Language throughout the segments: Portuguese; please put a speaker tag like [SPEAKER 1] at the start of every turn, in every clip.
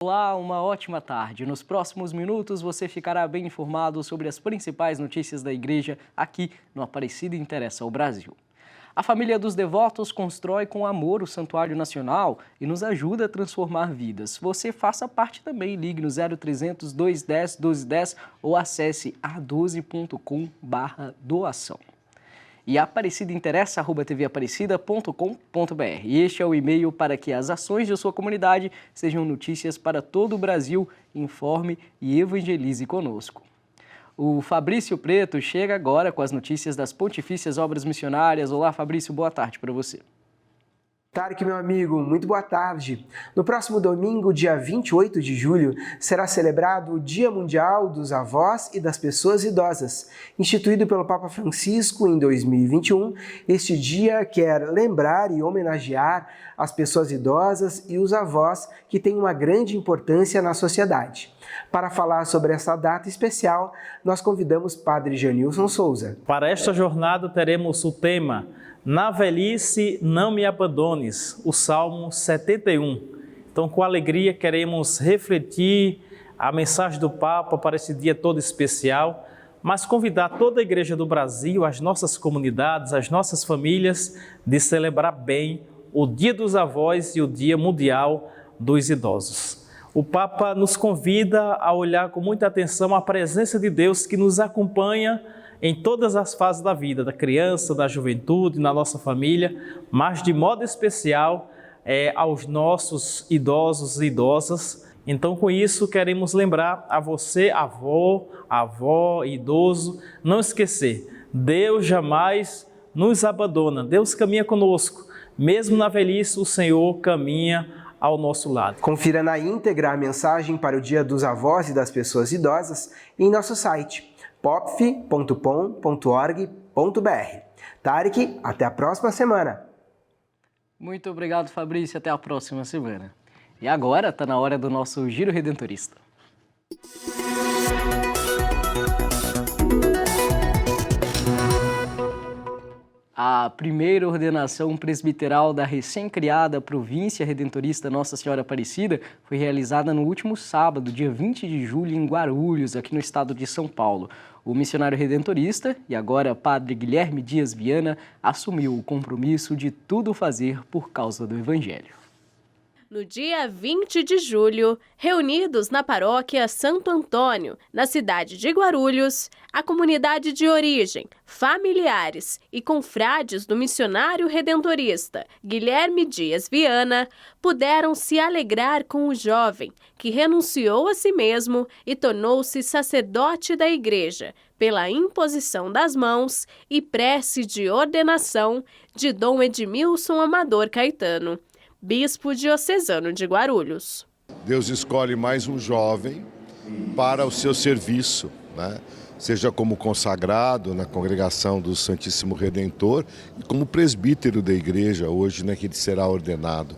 [SPEAKER 1] Olá, uma ótima tarde. Nos próximos minutos você ficará bem informado sobre as principais notícias da igreja aqui no Aparecida Interessa ao Brasil. A família dos devotos constrói com amor o Santuário Nacional e nos ajuda a transformar vidas. Você faça parte também, ligue no 0300 210 1210 ou acesse a12.com/doação. E aparecidainteressa@tvaparecida.com.br. E este é o e-mail para que as ações de sua comunidade sejam notícias para todo o Brasil. Informe e evangelize conosco. O Fabrício Preto chega agora com as notícias das Pontifícias Obras Missionárias. Olá, Fabrício, boa tarde para você.
[SPEAKER 2] Tarek, meu amigo, muito boa tarde. No próximo domingo, dia 28 de julho, será celebrado o Dia Mundial dos Avós e das Pessoas Idosas. Instituído pelo Papa Francisco em 2021, este dia quer lembrar e homenagear as pessoas idosas e os avós que têm uma grande importância na sociedade. Para falar sobre essa data especial, nós convidamos Padre Janilson Souza.
[SPEAKER 3] Para esta jornada teremos o tema "Na velhice não me abandones", o Salmo 71. Então, com alegria, queremos refletir a mensagem do Papa para esse dia todo especial, mas convidar toda a Igreja do Brasil, as nossas comunidades, as nossas famílias, de celebrar bem o Dia dos Avós e o Dia Mundial dos Idosos. O Papa nos convida a olhar com muita atenção a presença de Deus que nos acompanha em todas as fases da vida, da criança, da juventude, na nossa família, mas de modo especial aos nossos idosos e idosas. Então, com isso, queremos lembrar a você, avó, idoso, não esquecer, Deus jamais nos abandona, Deus caminha conosco, mesmo na velhice o Senhor caminha ao nosso lado.
[SPEAKER 2] Confira na íntegra a mensagem para o Dia dos Avós e das Pessoas Idosas em nosso site popf.pom.org.br. Tarek, até a próxima semana.
[SPEAKER 1] Muito obrigado, Fabrício. Até a próxima semana. E agora está na hora do nosso Giro Redentorista. A primeira ordenação presbiteral da recém-criada província redentorista Nossa Senhora Aparecida foi realizada no último sábado, dia 20 de julho, em Guarulhos, aqui no estado de São Paulo. O missionário redentorista, e agora padre Guilherme Dias Viana, assumiu o compromisso de tudo fazer por causa do Evangelho.
[SPEAKER 4] No dia 20 de julho, reunidos na paróquia Santo Antônio, na cidade de Guarulhos, a comunidade de origem, familiares e confrades do missionário redentorista Guilherme Dias Viana puderam se alegrar com o jovem que renunciou a si mesmo e tornou-se sacerdote da igreja pela imposição das mãos e prece de ordenação de Dom Edmilson Amador Caetano, bispo diocesano de Guarulhos.
[SPEAKER 5] Deus escolhe mais um jovem para o seu serviço, né? Seja como consagrado na congregação do Santíssimo Redentor e como presbítero da igreja hoje, né, que ele será ordenado.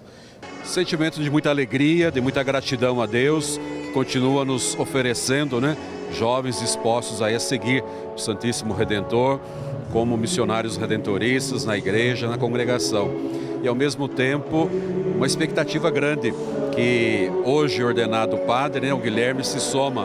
[SPEAKER 6] Sentimento de muita alegria, de muita gratidão a Deus, que continua nos oferecendo, né, jovens dispostos a seguir o Santíssimo Redentor como missionários redentoristas na igreja, na congregação. E ao mesmo tempo uma expectativa grande que hoje ordenado padre, né, o Guilherme se some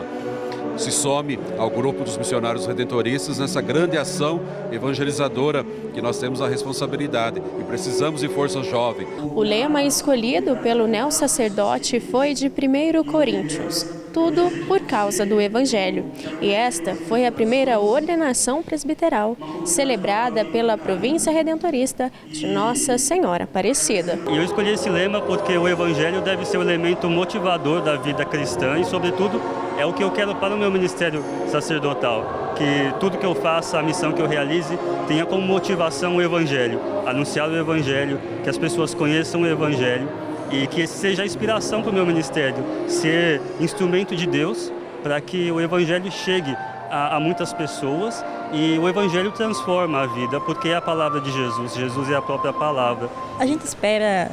[SPEAKER 6] ao grupo dos missionários redentoristas nessa grande ação evangelizadora que nós temos a responsabilidade e precisamos de força jovem.
[SPEAKER 4] O lema escolhido pelo neo-sacerdote foi de 1 Coríntios, tudo por causa do Evangelho. E esta foi a primeira ordenação presbiteral, celebrada pela província redentorista de Nossa Senhora Aparecida.
[SPEAKER 7] Eu escolhi esse lema porque o Evangelho deve ser o elemento motivador da vida cristã e, sobretudo, é o que eu quero para o meu ministério sacerdotal. Que tudo que eu faça, a missão que eu realize, tenha como motivação o Evangelho, anunciar o Evangelho, que as pessoas conheçam o Evangelho e que esse seja a inspiração para o meu ministério, ser instrumento de Deus para que o Evangelho chegue a muitas pessoas e o Evangelho transforma a vida, porque é a palavra de Jesus, Jesus é a própria palavra.
[SPEAKER 8] A gente espera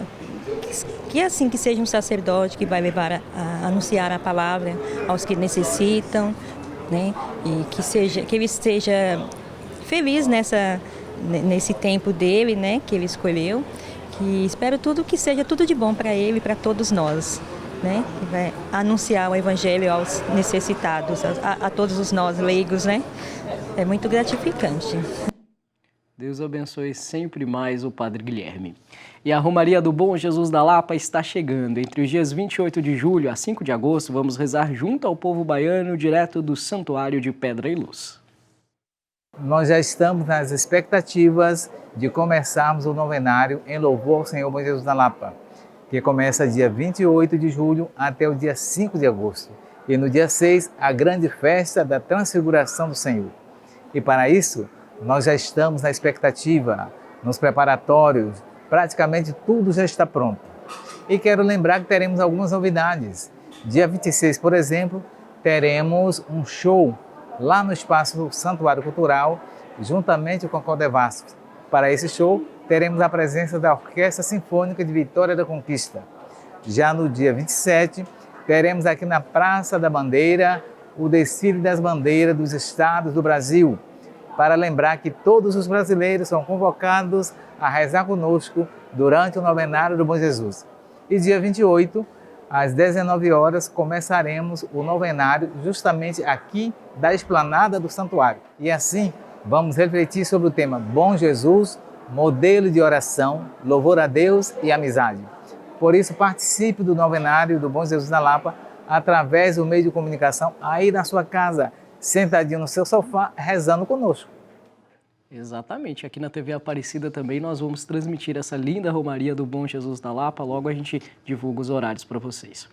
[SPEAKER 8] que seja um sacerdote que vai levar a anunciar a palavra aos que necessitam, né? E que ele esteja feliz nesse tempo dele, né? Que ele escolheu. Que espero que seja tudo de bom para ele e para todos nós. né? Que vai anunciar o Evangelho aos necessitados, a todos nós leigos, né? É muito gratificante.
[SPEAKER 1] Deus abençoe sempre mais o Padre Guilherme. E a Romaria do Bom Jesus da Lapa está chegando. Entre os dias 28 de julho a 5 de agosto, vamos rezar junto ao povo baiano, direto do Santuário de Pedra e Luz.
[SPEAKER 9] Nós já estamos nas expectativas de começarmos o novenário em louvor ao Senhor Bom Jesus da Lapa, que começa dia 28 de julho até o dia 5 de agosto. E no dia 6, a grande festa da Transfiguração do Senhor. E para isso, nós já estamos na expectativa, nos preparatórios, praticamente tudo já está pronto. E quero lembrar que teremos algumas novidades. Dia 26, por exemplo, teremos um show lá no Espaço do Santuário Cultural, juntamente com a Codevasf. Para esse show, teremos a presença da Orquestra Sinfônica de Vitória da Conquista. Já no dia 27, teremos aqui na Praça da Bandeira o desfile das bandeiras dos estados do Brasil, para lembrar que todos os brasileiros são convocados a rezar conosco durante o novenário do Bom Jesus. E dia 28, às 19 horas, começaremos o novenário justamente aqui da esplanada do santuário. E assim, vamos refletir sobre o tema Bom Jesus, modelo de oração, louvor a Deus e amizade. Por isso, participe do novenário do Bom Jesus da Lapa através do meio de comunicação aí na sua casa, sentadinho no seu sofá, rezando conosco.
[SPEAKER 1] Exatamente. Aqui na TV Aparecida também nós vamos transmitir essa linda Romaria do Bom Jesus da Lapa. Logo a gente divulga os horários para vocês.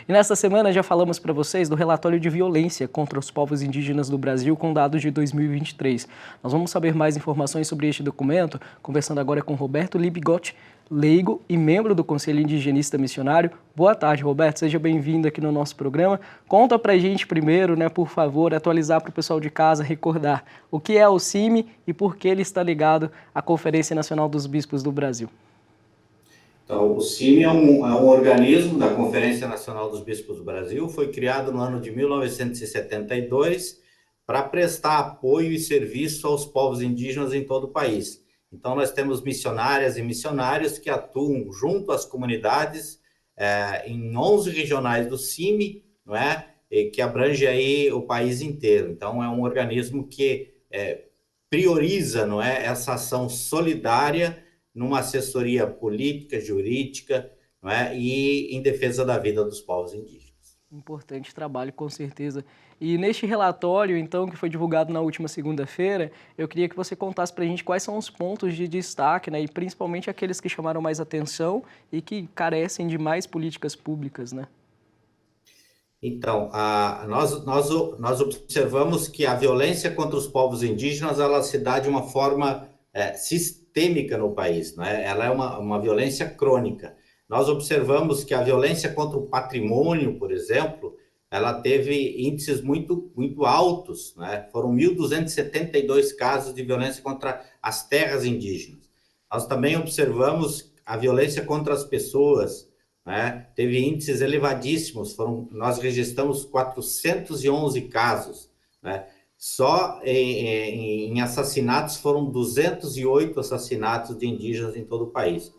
[SPEAKER 1] E nesta semana já falamos para vocês do relatório de violência contra os povos indígenas do Brasil com dados de 2023. Nós vamos saber mais informações sobre este documento, conversando agora com Roberto Libigotti, leigo e membro do Conselho Indigenista Missionário. Boa tarde, Roberto. Seja bem-vindo aqui no nosso programa. Conta pra gente primeiro, por favor, atualizar para o pessoal de casa, recordar o que é o CIMI e por que ele está ligado à Conferência Nacional dos Bispos do Brasil.
[SPEAKER 10] Então, o CIMI é um organismo da Conferência Nacional dos Bispos do Brasil, foi criado no ano de 1972 para prestar apoio e serviço aos povos indígenas em todo o país. Então, nós temos missionárias e missionários que atuam junto às comunidades em 11 regionais do CIMI, não é? E que abrange aí o país inteiro. Então, é um organismo que prioriza, não é, essa ação solidária numa assessoria política, jurídica, não é? E em defesa da vida dos povos indígenas.
[SPEAKER 1] Importante trabalho, com certeza. E neste relatório, então, que foi divulgado na última segunda-feira, eu queria que você contasse para a gente quais são os pontos de destaque, e principalmente aqueles que chamaram mais atenção e que carecem de mais políticas públicas,
[SPEAKER 10] Então, nós observamos que a violência contra os povos indígenas, ela se dá de uma forma sistêmica no país, né? Ela é uma violência crônica. Nós observamos que a violência contra o patrimônio, por exemplo, ela teve índices muito, muito altos, né? Foram 1.272 casos de violência contra as terras indígenas. Nós também observamos a violência contra as pessoas, né? Teve índices elevadíssimos, nós registramos 411 casos, né? Só em assassinatos foram 208 assassinatos de indígenas em todo o país.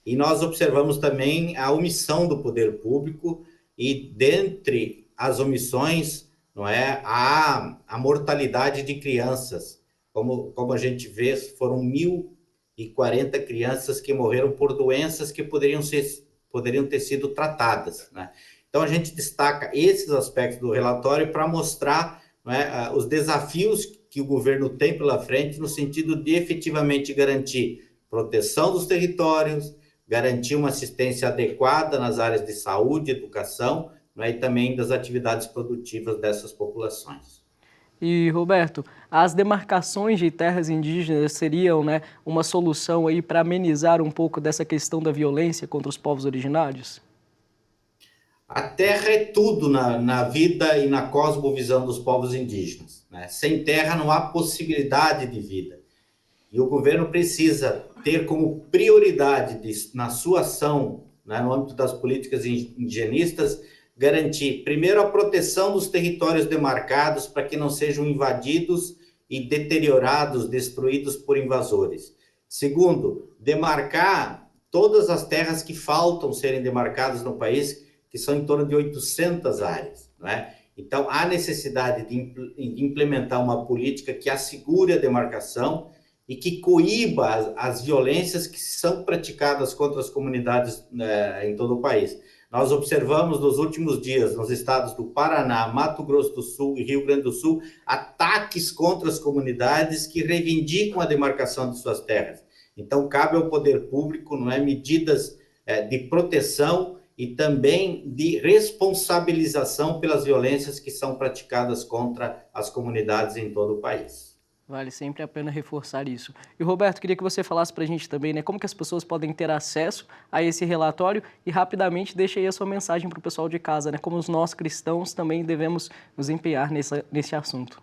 [SPEAKER 10] E nós observamos também a omissão do poder público e, dentre as omissões, não é, a mortalidade de crianças. Como a gente vê, foram 1.040 crianças que morreram por doenças que poderiam ter sido tratadas, né? Então, a gente destaca esses aspectos do relatório para mostrar, não é, os desafios que o governo tem pela frente no sentido de efetivamente garantir proteção dos territórios, garantir uma assistência adequada nas áreas de saúde, educação, né, e também das atividades produtivas dessas populações.
[SPEAKER 1] E, Roberto, as demarcações de terras indígenas seriam, uma solução aí para amenizar um pouco dessa questão da violência contra os povos originários?
[SPEAKER 10] A terra é tudo na vida e na cosmovisão dos povos indígenas, né? Sem terra não há possibilidade de vida. E o governo precisa ter como prioridade na sua ação, né, no âmbito das políticas indigenistas, garantir, primeiro, a proteção dos territórios demarcados para que não sejam invadidos e deteriorados, destruídos por invasores. Segundo, demarcar todas as terras que faltam serem demarcadas no país, que são em torno de 800 áreas, não é? Então, há necessidade de implementar uma política que assegure a demarcação e que coíba as violências que são praticadas contra as comunidades em todo o país. Nós observamos nos últimos dias, nos estados do Paraná, Mato Grosso do Sul e Rio Grande do Sul, ataques contra as comunidades que reivindicam a demarcação de suas terras. Então, cabe ao poder público, não é, medidas de proteção e também de responsabilização pelas violências que são praticadas contra as comunidades em todo o país.
[SPEAKER 1] Vale sempre a pena reforçar isso. E, Roberto, queria que você falasse para a gente também, né, como que as pessoas podem ter acesso a esse relatório e, rapidamente, deixe aí a sua mensagem para o pessoal de casa, né, como nós cristãos também devemos nos empenhar nesse assunto.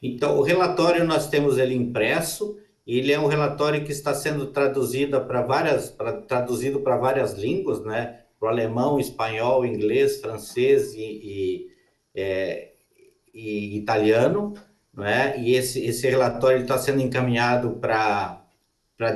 [SPEAKER 10] Então, o relatório nós temos ele impresso. Ele é um relatório que está sendo traduzido para várias línguas, né? Para o alemão, espanhol, inglês, francês e italiano, né? E esse relatório está sendo encaminhado para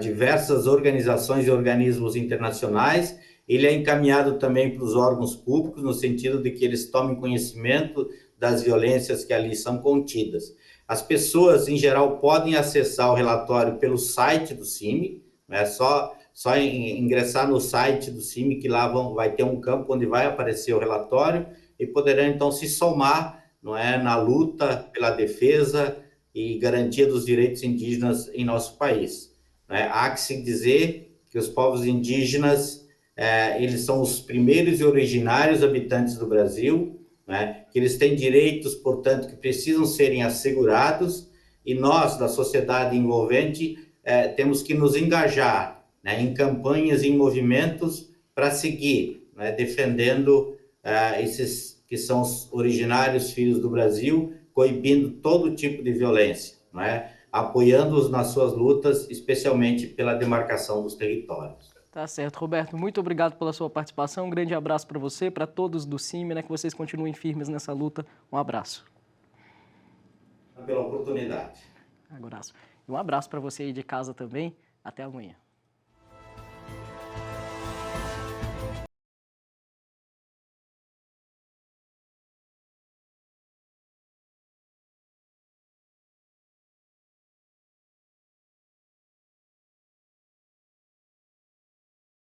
[SPEAKER 10] diversas organizações e organismos internacionais. Ele é encaminhado também para os órgãos públicos, no sentido de que eles tomem conhecimento das violências que ali são contidas. As pessoas, em geral, podem acessar o relatório pelo site do CIMI, né? Só ingressar no site do CIMI, que lá vai ter um campo onde vai aparecer o relatório e poderão, então, se somar, não é, na luta pela defesa e garantia dos direitos indígenas em nosso país. Né? Há que se dizer que os povos indígenas, eles são os primeiros e originários habitantes do Brasil, né? Que eles têm direitos, portanto, que precisam serem assegurados, e nós, da sociedade envolvente, temos que nos engajar, né, em campanhas e em movimentos para seguir, né, defendendo esses que são os originários filhos do Brasil, coibindo todo tipo de violência, né, apoiando-os nas suas lutas, especialmente pela demarcação dos territórios.
[SPEAKER 1] Tá certo, Roberto. Muito obrigado pela sua participação. Um grande abraço para você, para todos do CIMI, né, que vocês continuem firmes nessa luta. Um abraço.
[SPEAKER 10] Pela oportunidade.
[SPEAKER 1] Um abraço. E um abraço para você aí de casa também. Até amanhã.